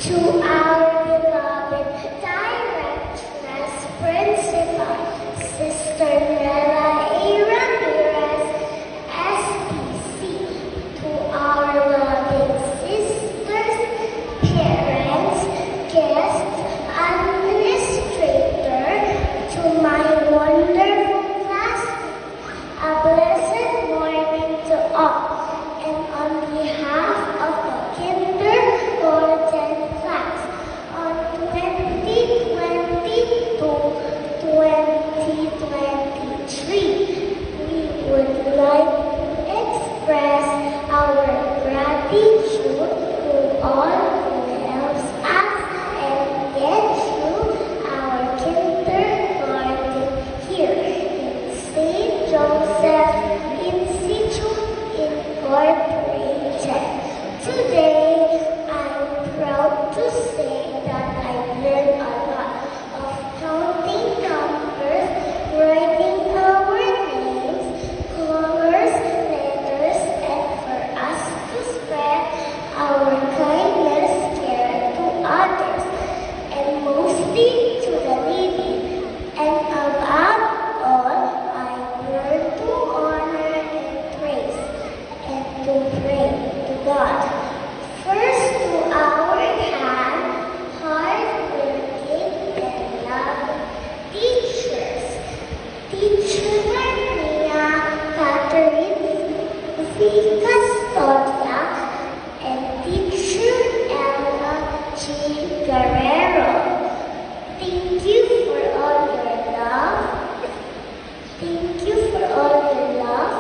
To our beloved directress, principal, Sister Nella A. Ramirez, SPC. To our loving sisters, parents, guests, administrator, to my wonderful classmates, a blessed morning to all. And on behalf of the kindergarten class, on 2022 2023, we would like to express our gratitude to all who helps us and get through our kindergarten here in St. Joseph Institute Incorporated. Today, I'm proud to say that I learned a lot of counting numbers, writing our names, colors, letters, and for us to spread our kindness, care to others, and mostly to the needy. And above all, I learned to honor and praise and to pray to God. First, to our kind, hard-working, and loving teachers. Teacher Maria Catherine V. Custodia and Teacher Ella G. Guerrero. Thank you for all your love. Thank you for all your love,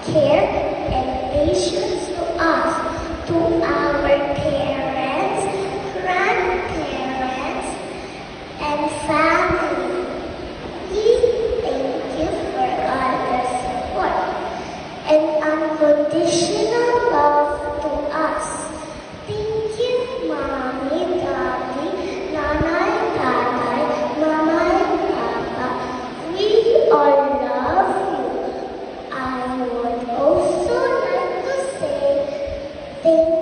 care, and patience to us, to our parents, grandparents, and family. Thank you for all your support and unconditional love to us. Thank you, Mommy, Daddy, Nanay, Tatay, Mama, and Papa. We all love you. I would also like to say thank